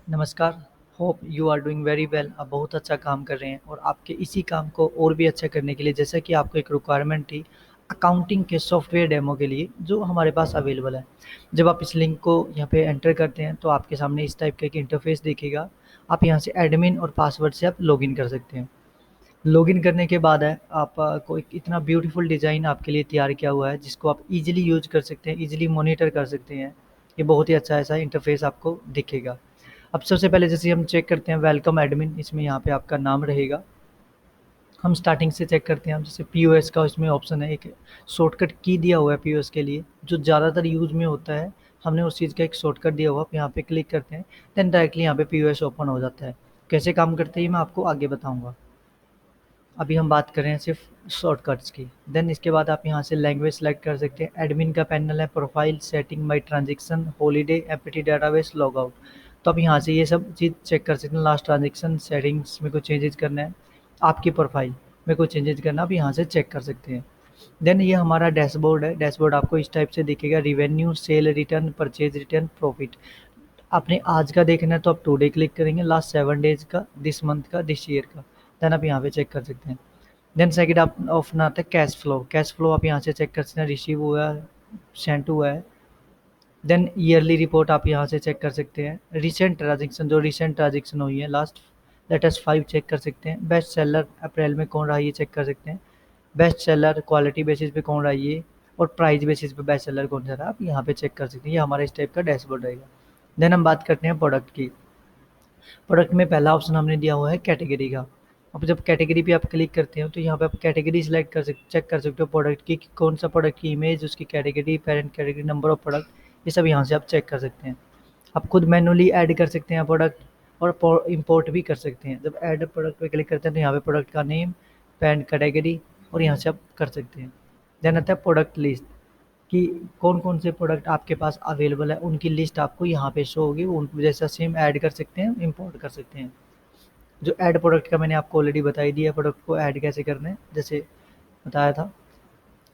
नमस्कार। Hope you are doing very well. आप बहुत अच्छा काम कर रहे हैं और आपके इसी काम को और भी अच्छा करने के लिए जैसा कि आपको एक रिक्वायरमेंट थी अकाउंटिंग के सॉफ्टवेयर डेमो के लिए जो हमारे पास अवेलेबल है। जब आप इस लिंक को यहाँ पे एंटर करते हैं तो आपके सामने इस टाइप का एक इंटरफेस दिखेगा। आप यहाँ से एडमिन और पासवर्ड से आप लॉगिन कर सकते हैं। लॉगिन करने के बाद है को एक इतना ब्यूटीफुल डिज़ाइन आपके लिए तैयार किया हुआ है जिसको आप इजीली यूज कर सकते हैं, इजीली मॉनिटर कर सकते हैं। ये बहुत ही अच्छा ऐसा इंटरफेस आपको दिखेगा। अब सबसे पहले जैसे हम चेक करते हैं वेलकम एडमिन, इसमें यहाँ पे आपका नाम रहेगा। हम स्टार्टिंग से चेक करते हैं। हम जैसे पीओएस का इसमें ऑप्शन है, एक शॉर्टकट की दिया हुआ है पीओएस के लिए जो ज़्यादातर यूज में होता है। हमने उस चीज़ का एक शॉर्टकट दिया हुआ, आप यहाँ पे क्लिक करते हैं, देन डायरेक्टली यहाँ पे पीओएस ओपन हो जाता है। कैसे काम करते हैं ये मैं आपको आगे बताऊंगा। अभी हम बात कर रहे हैं सिर्फ शॉर्टकट्स की। देन इसके बाद आप यहाँ से लैंग्वेज सेलेक्ट कर सकते हैं। एडमिन का पैनल है, profile, setting, my transaction, holiday, empty database, log out. तो आप यहाँ से ये सब चीज़ चेक कर सकते हैं। लास्ट ट्रांजेक्शन, सेटिंग्स में कुछ चेंजेस करना है, आपकी प्रोफाइल में कुछ चेंजेस करना आप यहाँ से चेक कर सकते हैं। देन ये हमारा डैशबोर्ड है। डैशबोर्ड आपको इस टाइप से दिखेगा। Revenue, cell return, purchase return, profit. आपने आज का देखना है तो आप टुडे क्लिक करेंगे, लास्ट 7 डेज का, दिस मंथ का, दिस ईयर का। देन आप यहाँ पे चेक कर सकते हैं। देन सेकंड आप ऑप्शन आता है कैश फ्लो। कैश फ्लो आप यहाँ से चेक कर सकते हैं, रिसीव हुआ है, सेंट हुआ है। देन ईयरली रिपोर्ट आप यहाँ से चेक कर सकते हैं। रिसेंट ट्रांजेक्शन, जो रिसेंट ट्रांजेक्शन हुई है लास्ट लेटेस्ट 5 चेक कर सकते हैं। बेस्ट सेलर अप्रैल में कौन रहा ये चेक कर सकते हैं। बेस्ट सेलर क्वालिटी बेसिस पे कौन रहा ये, और प्राइस बेसिस पे बेस्ट सेलर कौन सा रहा, आप यहाँ पे चेक कर सकते हैं। ये हमारा इस टाइप का डैशबोर्ड रहेगा। देन हम बात करते हैं प्रोडक्ट की। प्रोडक्ट में पहला ऑप्शन हमने दिया हुआ है कैटेगरी का। अब जब कैटेगरी पे आप क्लिक करते हो तो यहाँ पे आप कैटेगरी सिलेक्ट कर सकते, चेक कर सकते हो प्रोडक्ट की कि कौन सा प्रोडक्ट की इमेज, उसकी category, parent category, number of product, ये सब यहाँ से आप चेक कर सकते हैं। आप खुद मैनुअली ऐड कर सकते हैं प्रोडक्ट और इंपोर्ट भी कर सकते हैं। जब ऐड प्रोडक्ट पे क्लिक करते हैं तो यहाँ पे प्रोडक्ट का नेम, पेरेंट कैटेगरी, और यहाँ से आप कर सकते हैं। देन आता है प्रोडक्ट लिस्ट कि कौन-कौन से प्रोडक्ट आपके पास अवेलेबल है, उनकी लिस्ट आपको यहाँ पे शो होगी। उन जैसा सेम ऐड कर सकते हैं, इंपोर्ट कर सकते हैं। जो ऐड प्रोडक्ट का मैंने आपको ऑलरेडी बता ही दिया, प्रोडक्ट को ऐड कैसे करना है, जैसे बताया था।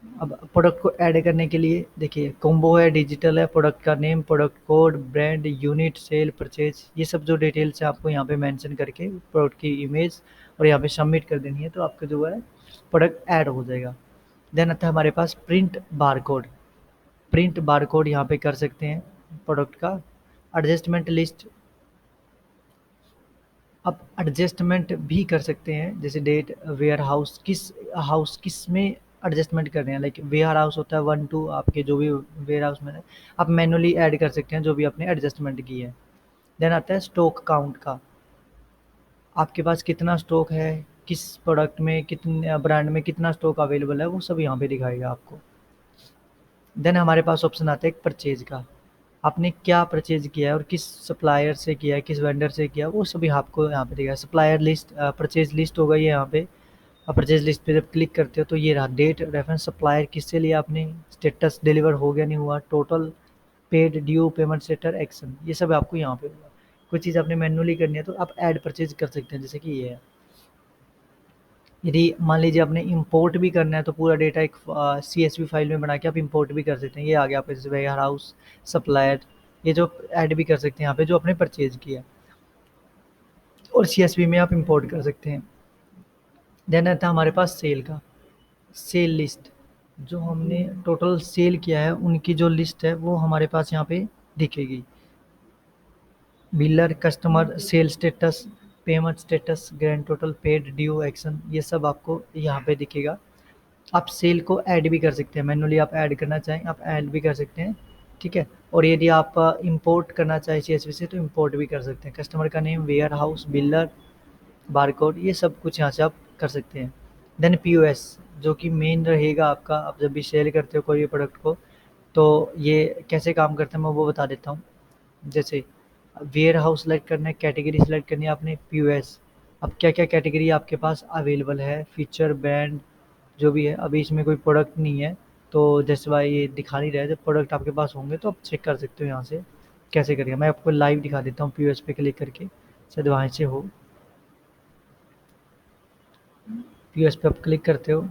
अब प्रोडक्ट को ऐड करने के लिए देखिए कॉम्बो है, डिजिटल है, प्रोडक्ट का name, product code, brand, unit, sale, purchase, ये सब जो डिटेल्स है आपको यहाँ पे मेंशन करके प्रोडक्ट की इमेज और यहाँ पे सबमिट कर देनी है तो आपका जो है प्रोडक्ट ऐड हो जाएगा। देन आता है हमारे पास प्रिंट बारकोड। प्रिंट बारकोड यहाँ पे कर सकते हैं प्रोडक्ट का। एडजस्टमेंट लिस्ट, आप एडजस्टमेंट भी कर सकते हैं, जैसे डेट, वेयर हाउस किस में एडजस्टमेंट कर रहे हैं। लाइक वेयर हाउस होता है 1 2, आपके जो भी वेयर हाउस में है आप मैनुअली ऐड कर सकते हैं जो भी आपने एडजस्टमेंट की है। देन आता है स्टॉक काउंट का, आपके पास कितना स्टॉक है, किस प्रोडक्ट में, कितने ब्रांड में कितना स्टॉक अवेलेबल है, वो सब यहाँ पे दिखाएगा आपको। देन हमारे पास ऑप्शन आता है एक परचेज का, आपने क्या परचेज किया है और किस सप्लायर से किया है, किस वेंडर से किया है, वो सभी आपको यहाँ पे दिखेगा। सप्लायर लिस्ट, परचेज लिस्ट होगा ये यहाँ पे। परचेज लिस्ट पे जब क्लिक करते हो तो ये रहा डेट, रेफरेंस, सप्लायर किससे लिया आपने, स्टेटस डिलीवर हो गया नहीं हुआ, total, paid, due, payment status, action, ये सब आपको यहाँ पे होगा। कोई चीज़ आपने मैनुअली करनी है तो आप ऐड परचेज कर सकते हैं, जैसे कि ये है। यदि मान लीजिए आपने इंपोर्ट भी करना है तो पूरा डेटा एक CSV फाइल में बना के आप इंपोर्ट भी कर सकते हैं। ये आ गया आपके जैसे वेयर हाउस, सप्लायर, ये जो ऐड भी कर सकते हैं यहाँ पे जो आपने परचेज किया, और CSV में आप इंपोर्ट कर सकते हैं। देन आता है हमारे पास सेल का। सेल लिस्ट, जो हमने टोटल सेल किया है उनकी जो लिस्ट है वो हमारे पास यहाँ पे दिखेगी। Biller, customer, sale status, payment status, grand total, paid, due, action, ये सब आपको यहाँ पे दिखेगा। आप सेल को ऐड भी कर सकते हैं, मैनुअली आप ऐड करना चाहें आप ऐड भी कर सकते हैं, ठीक है। और यदि आप इंपोर्ट करना चाहें CSV से तो इंपोर्ट भी कर सकते हैं। कस्टमर का name, warehouse, biller, barcode, ये सब कुछ यहाँ से आप कर सकते हैं। देन POS, जो कि मेन रहेगा आपका, आप जब भी सेल करते हो कोई भी प्रोडक्ट को तो ये कैसे काम करता है मैं वो बता देता हूँ। जैसे वेयर हाउस सेलेक्ट करना है, कैटेगरी सेलेक्ट करनी है आपने, POS, अब क्या क्या कैटेगरी आपके पास अवेलेबल है, फीचर, ब्रांड, जो भी है। अभी इसमें कोई प्रोडक्ट नहीं है तो जैसे भाई ये दिखा नहीं रहा है, जब प्रोडक्ट आपके पास होंगे तो आप चेक कर सकते हो यहाँ से कैसे करिए। मैं आपको लाइव दिखा देता हूँ, POS पे क्लिक करके, शायद वहाँ से हो। POS पे आप क्लिक करते हो,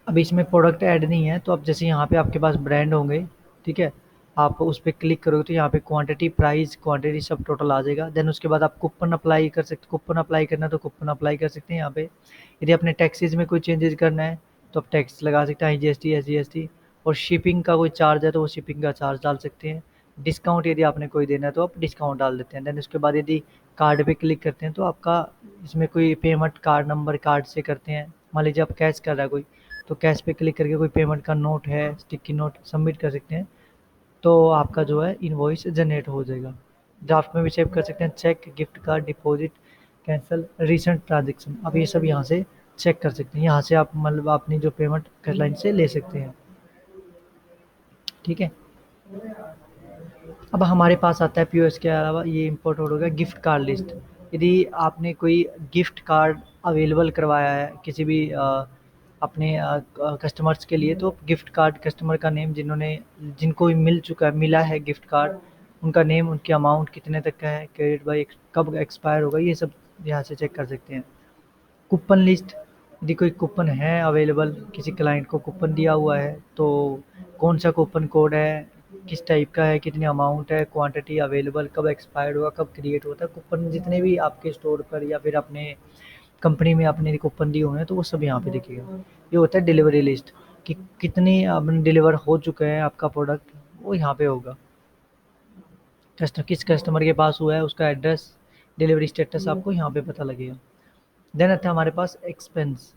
अभी इसमें प्रोडक्ट ऐड नहीं है तो अब जैसे यहाँ पे आपके पास ब्रांड होंगे, ठीक है, आप उस पे क्लिक करोगे तो यहाँ पे क्वांटिटी, प्राइस, क्वांटिटी सब टोटल आ जाएगा। देन उसके बाद आप कूपन अप्लाई कर सकते, कूपन अप्लाई करना है तो कूपन अप्लाई कर सकते हैं यहाँ पे। यदि अपने टैक्सेस में कोई चेंजेस करना है तो आप टैक्स लगा सकते हैं, IGST, SGST। और शिपिंग का कोई चार्ज है तो वो शिपिंग का चार्ज डाल सकते हैं। डिस्काउंट यदि आपने कोई देना है तो आप डिस्काउंट डाल देते हैं। देन उसके बाद यदि कार्ड पे क्लिक करते हैं तो आपका इसमें कोई पेमेंट कार्ड नंबर, कार्ड से करते हैं। मान लीजिए आप कैश कर रहा है कोई, तो कैश पे क्लिक करके कोई पेमेंट का नोट है, स्टिकी नोट सबमिट कर सकते हैं, तो आपका जो है इनवॉइस जनरेट हो जाएगा। ड्राफ्ट में भी सेव कर सकते हैं, cheque, gift card, deposit, cancel, recent transaction. अब ये सब यहाँ से चेक कर सकते हैं। यहाँ से आप मतलब अपनी जो पेमेंट लाइन से ले सकते हैं। ठीक है। अब हमारे पास आता है POS के अलावा ये इम्पोर्ट हो गया गिफ्ट कार्ड लिस्ट। यदि आपने कोई गिफ्ट कार्ड अवेलेबल करवाया है किसी भी अपने कस्टमर्स के लिए, तो गिफ्ट कार्ड कस्टमर का नेम, जिनको मिल चुका है, मिला है गिफ्ट कार्ड, उनका नेम, उनकी अमाउंट कितने तक का है, क्रेडिट बाई कब एक्सपायर होगा, ये सब यहाँ से चेक कर सकते हैं। कूपन लिस्ट, यदि कोई कूपन है अवेलेबल, किसी क्लाइंट को कूपन दिया हुआ है तो कौन सा कूपन कोड है, किस टाइप का है, कितनी अमाउंट है, क्वांटिटी अवेलेबल, कब एक्सपायर्ड हुआ, कब क्रिएट होता है कूपन। जितने भी आपके स्टोर पर या फिर अपने कंपनी में आपने कूपन दिए हुए हैं तो वो सब यहाँ पे दिखेगा। ये होता है डिलीवरी लिस्ट, कि कितनी आपने डिलीवर हो चुका है आपका प्रोडक्ट, वो यहाँ पे होगा। किस कस्टमर के पास हुआ है, उसका एड्रेस, डिलीवरी स्टेटस आपको यहाँ पे पता लगेगा। देन आता है हमारे पास एक्सपेंस।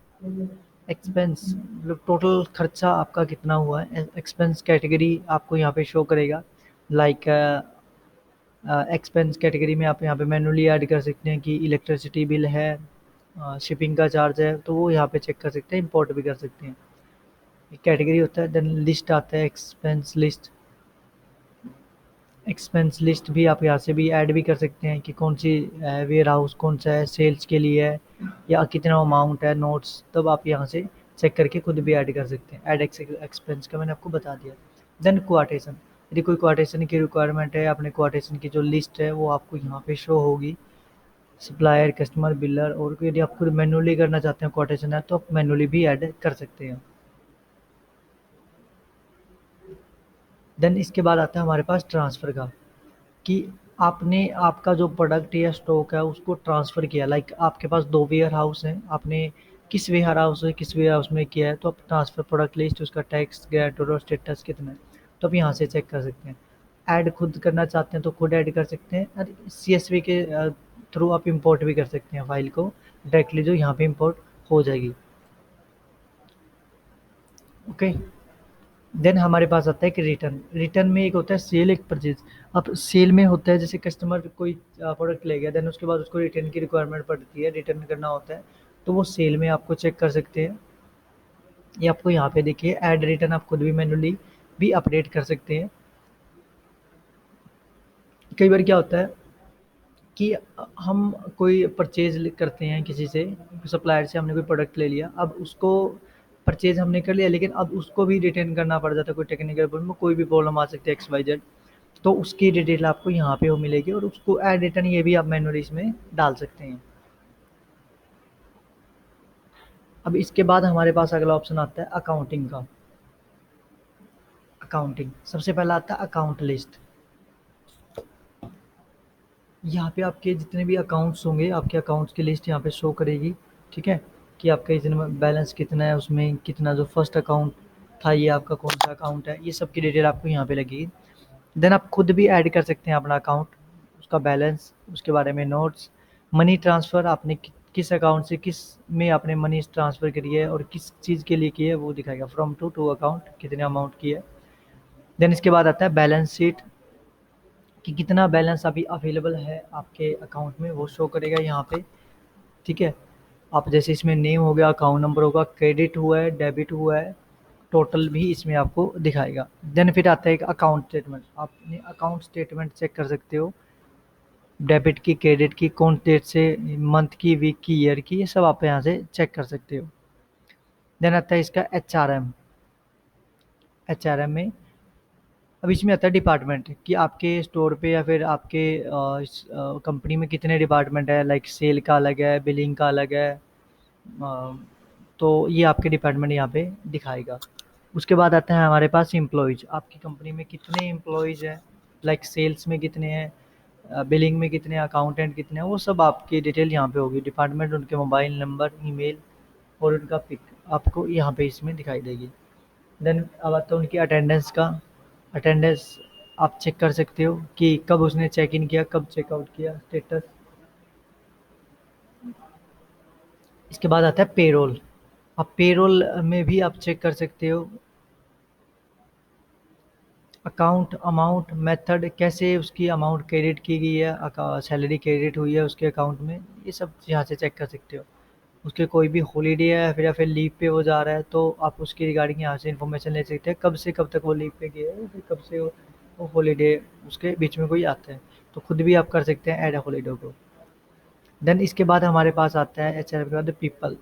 एक्सपेंस मतलब टोटल खर्चा आपका कितना हुआ है। एक्सपेंस कैटेगरी आपको यहाँ पे शो करेगा। लाइक एक्सपेंस कैटेगरी में आप यहाँ पे मैनुअली ऐड कर सकते हैं कि इलेक्ट्रिसिटी बिल है, शिपिंग का चार्ज है, तो वो यहाँ पे चेक कर सकते हैं, इंपोर्ट भी कर सकते हैं। कैटेगरी होता है। देन लिस्ट आता है, एक्सपेंस लिस्ट। एक्सपेंस लिस्ट भी आप यहाँ से भी ऐड भी कर सकते हैं कि कौन सी वेयर हाउस कौन सा है, सेल्स के लिए है या कितना अमाउंट है, नोट्स, तब आप यहाँ से चेक करके खुद भी ऐड कर सकते हैं। ऐड एक्सपेंस का मैंने आपको बता दिया। देन क्वाटेशन, यदि कोई क्वाटेशन की रिक्वायरमेंट है, अपने क्वाटेशन की जो लिस्ट है वो आपको यहाँ पे शो होगी। सप्लायर, कस्टमर, बिलर, और यदि आप खुद मैनुअली करना चाहते हैं क्वाटेशन है तो आप मैनुअली भी ऐड कर सकते हैं। देन इसके बाद आता है हमारे पास ट्रांसफ़र का, कि आपने आपका जो प्रोडक्ट या स्टॉक है उसको ट्रांसफ़र किया। लाइक आपके पास 2 वेयर हाउस हैं, आपने किस वेयर हाउस से किस वेयर हाउस में किया है, तो आप ट्रांसफ़र प्रोडक्ट लिस्ट, उसका टैक्स, ग्रेटोर और स्टेटस कितना है, तो आप यहाँ से चेक कर सकते हैं। ऐड खुद करना चाहते हैं तो खुद ऐड कर सकते हैं, और CSV के थ्रू आप इंपोर्ट भी कर सकते हैं फाइल को डायरेक्टली, जो यहाँ पे इंपोर्ट हो जाएगी। ओके। देन हमारे पास आता है कि रिटर्न। रिटर्न में एक होता है सेल, एक परचेज। अब सेल में होता है जैसे कस्टमर कोई प्रोडक्ट ले गया, देन उसके बाद उसको रिटर्न की रिक्वायरमेंट पड़ती है, रिटर्न करना होता है, तो वो सेल में आपको चेक कर सकते हैं। ये आपको यहाँ पे देखिए ऐड रिटर्न, आप खुद भी मैनुअली भी अपडेट कर सकते हैं। कई बार क्या होता है कि हम कोई परचेज करते हैं किसी से, सप्लायर से हमने कोई प्रोडक्ट ले लिया, अब उसको परचेज हमने कर लिया, लेकिन अब उसको भी रिटर्न करना पड़ जाता है। कोई टेक्निकल प्रॉब्लम, कोई भी प्रॉब्लम आ सकती है XYZ, तो उसकी डिटेल आपको यहाँ पे वो मिलेगी, और उसको ऐड रिटर्न ये भी आप मैनुअली इसमें डाल सकते हैं। अब इसके बाद हमारे पास अगला ऑप्शन आता है अकाउंटिंग का। अकाउंटिंग सबसे पहला आता है अकाउंट लिस्ट। यहाँ पे आपके जितने भी अकाउंट्स होंगे, आपके अकाउंट्स की लिस्ट यहाँ पे शो करेगी। ठीक है, कि आपका इसमें बैलेंस कितना है, उसमें कितना, जो फर्स्ट अकाउंट था ये आपका कौन सा अकाउंट है, ये सब की डिटेल आपको यहाँ पे लगेगी। देन आप खुद भी ऐड कर सकते हैं अपना अकाउंट, उसका बैलेंस, उसके बारे में नोट्स, मनी ट्रांसफ़र, आपने किस अकाउंट से किस में आपने मनी ट्रांसफ़र करी है और किस चीज़ के लिए की है, वो दिखाएगा। फ्रॉम टू अकाउंट, कितने अमाउंट की है। देन इसके बाद आता है बैलेंस शीट, कि कितना बैलेंस अभी अवेलेबल है आपके अकाउंट में, वो शो करेगा यहाँ पे। ठीक है, आप जैसे इसमें नेम हो गया, अकाउंट नंबर होगा, क्रेडिट हुआ है, डेबिट हुआ है, टोटल भी इसमें आपको दिखाएगा। देन फिर आता है एक अकाउंट स्टेटमेंट, आप अपने अकाउंट स्टेटमेंट चेक कर सकते हो, डेबिट की, क्रेडिट की, कौन डेट से, मंथ की, वीक की, ईयर की, ये सब आप यहाँ से चेक कर सकते हो। देन आता है इसका HRM। HRM में अब इसमें आता है डिपार्टमेंट, कि आपके स्टोर पे या फिर आपके कंपनी में कितने डिपार्टमेंट है। लाइक सेल का अलग है, बिलिंग का अलग है, तो ये आपके डिपार्टमेंट यहाँ पे दिखाएगा। उसके बाद आता है हमारे पास एम्प्लॉइज, आपकी कंपनी में कितने एम्प्लॉइज हैं, लाइक सेल्स में कितने हैं, बिलिंग में कितने, अकाउंटेंट कितने हैं, वो सब आपकी डिटेल यहाँ पे होगी, डिपार्टमेंट, उनके मोबाइल नंबर, ईमेल और उनका पिक आपको यहाँ पे इसमें दिखाई देगी। देन अब आता है उनकी अटेंडेंस का। अटेंडेंस आप चेक कर सकते हो कि कब उसने चेक इन किया, कब चेकआउट किया, स्टेटस। इसके बाद आता है पेरोल। अब पेरोल में भी आप चेक कर सकते हो अकाउंट, अमाउंट, मेथड, कैसे उसकी अमाउंट क्रेडिट की गई है, सैलरी क्रेडिट हुई है उसके अकाउंट में, ये सब यहाँ से चेक कर सकते हो। उसके कोई भी हॉलीडे है फिर या फिर लीव पे वो जा रहा है तो आप उसकी रिगार्डिंग यहाँ से इन्फॉर्मेशन ले सकते हैं, कब से कब तक वो लीव पे गया है, फिर कब से वो हॉलीडे उसके बीच में कोई आता है, तो खुद भी आप कर सकते हैं ऐड हॉलीडे को। देन इसके बाद हमारे पास आता है एचआर के बाद पीपल।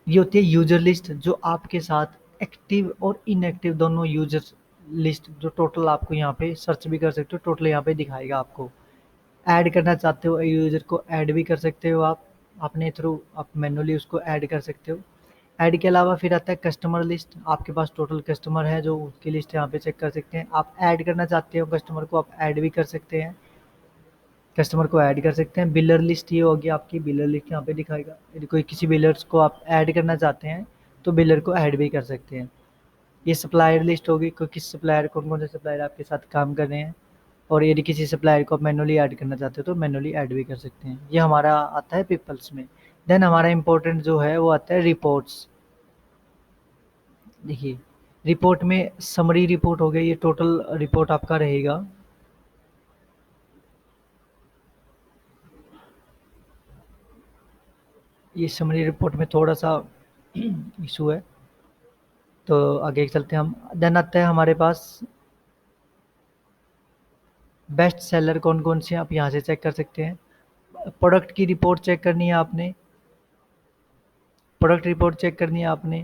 ये होती है यूजर लिस्ट, जो आपके साथ एक्टिव और इनएक्टिव दोनों यूजर लिस्ट, जो टोटल आपको यहाँ पे सर्च भी कर सकते हो, टोटल यहाँ पे दिखाएगा आपको। ऐड करना चाहते हो यूजर को, ऐड भी कर सकते हो आप अपने थ्रू, आप मैनुअली उसको ऐड कर सकते हो। ऐड के अलावा फिर आता है कस्टमर लिस्ट, आपके पास टोटल कस्टमर है जो उसकी लिस्ट यहाँ पे चेक कर सकते हैं। आप ऐड करना चाहते हो कस्टमर को, आप ऐड भी कर सकते हैं, कस्टमर को ऐड कर सकते हैं। बिलर लिस्ट ये होगी आपकी, बिलर लिस्ट यहाँ पे दिखाएगा, यदि कोई किसी बिलर्स को आप ऐड करना चाहते हैं तो बिलर को ऐड भी कर सकते हैं। ये सप्लायर लिस्ट होगी, कोई किस सप्लायर, कौन कौन से सप्लायर आपके साथ काम कर रहे हैं, और यदि किसी सप्लायर को आप मैनुअली ऐड करना चाहते हो तो मैनुअली ऐड भी कर सकते हैं। ये हमारा आता है पीपल्स में। देन हमारा इंपॉर्टेंट जो है वो आता है रिपोर्ट्स। देखिए, रिपोर्ट में समरी रिपोर्ट हो गया, ये टोटल रिपोर्ट आपका रहेगा। ये समरी रिपोर्ट में थोड़ा सा इशू है, तो आगे चलते हैं हम। देन आता है हमारे पास बेस्ट सेलर कौन कौन से हैं, आप यहाँ से चेक कर सकते हैं। प्रोडक्ट की रिपोर्ट चेक करनी है आपने, प्रोडक्ट रिपोर्ट चेक करनी है आपने,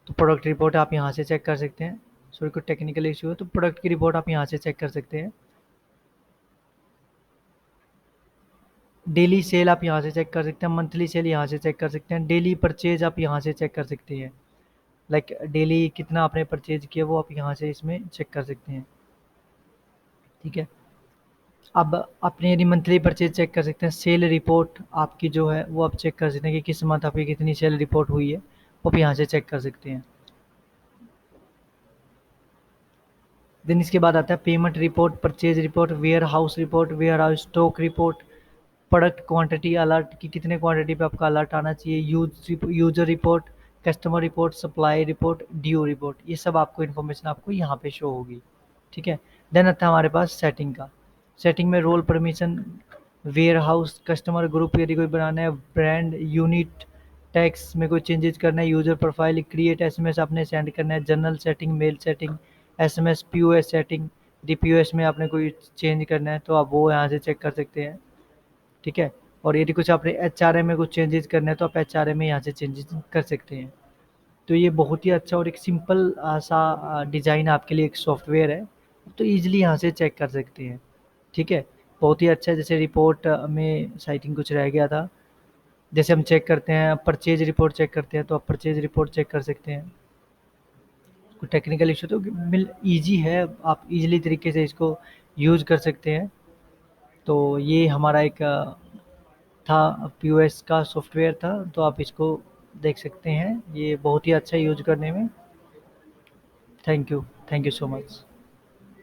तो प्रोडक्ट रिपोर्ट आप यहाँ से चेक कर सकते हैं। सॉरी कोई टेक्निकल इशू है तो प्रोडक्ट की रिपोर्ट आप यहाँ से चेक कर सकते हैं। डेली सेल आप यहाँ से चेक कर सकते हैं, मंथली सेल यहाँ से चेक कर सकते हैं, डेली परचेज आप यहाँ से चेक कर सकते हैं, लाइक डेली कितना आपने परचेज किया वो आप यहाँ से इसमें चेक कर सकते हैं। ठीक है, अब अपने यदि मंथली परचेज चेक कर सकते हैं। सेल रिपोर्ट आपकी जो है वो आप चेक कर सकते हैं कि किस मंथ आपकी कितनी सेल रिपोर्ट हुई है, वो आप यहाँ से चेक कर सकते हैं। देन इसके बाद आता है payment report, purchase report, warehouse report, warehouse stock report, product quantity alert की कितने क्वांटिटी पे आपका अलर्ट आना चाहिए, user report, customer report, supply report, due report, ये सब आपको इन्फॉर्मेशन आपको यहाँ पे शो होगी। ठीक है, देन आता है हमारे पास सेटिंग का। सेटिंग में role permission, warehouse, customer group यदि कोई बनाना है, ब्रांड, यूनिट, टैक्स में कोई चेंजेस करना है, यूजर प्रोफाइल, क्रिएट एसएमएस आपने सेंड करना है, general setting, mail setting, SMS POS setting, यदि पीओएस में आपने कोई चेंज करना है तो आप वो यहाँ से चेक कर सकते हैं। ठीक है, और यदि कुछ आपने एचआरएम में कुछ चेंजेस करना है तो आप एचआरएम में यहाँ से चेंजेस कर सकते हैं। तो ये बहुत ही अच्छा और एक सिंपल सा डिज़ाइन आपके लिए एक सॉफ्टवेयर है, तो ईजिली यहाँ से चेक कर सकते हैं। ठीक है, बहुत ही अच्छा है। जैसे रिपोर्ट में साइटिंग कुछ रह गया था, जैसे हम चेक करते हैं परचेज रिपोर्ट चेक करते हैं तो आप परचेज रिपोर्ट चेक कर सकते हैं। कोई टेक्निकल इशू तो मिल ईजी है, आप इजीली तरीके से इसको यूज़ कर सकते हैं। तो ये हमारा एक था, पीओएस का सॉफ्टवेयर था, तो आप इसको देख सकते हैं, ये बहुत ही अच्छा यूज करने में। Thank you, thank you so much.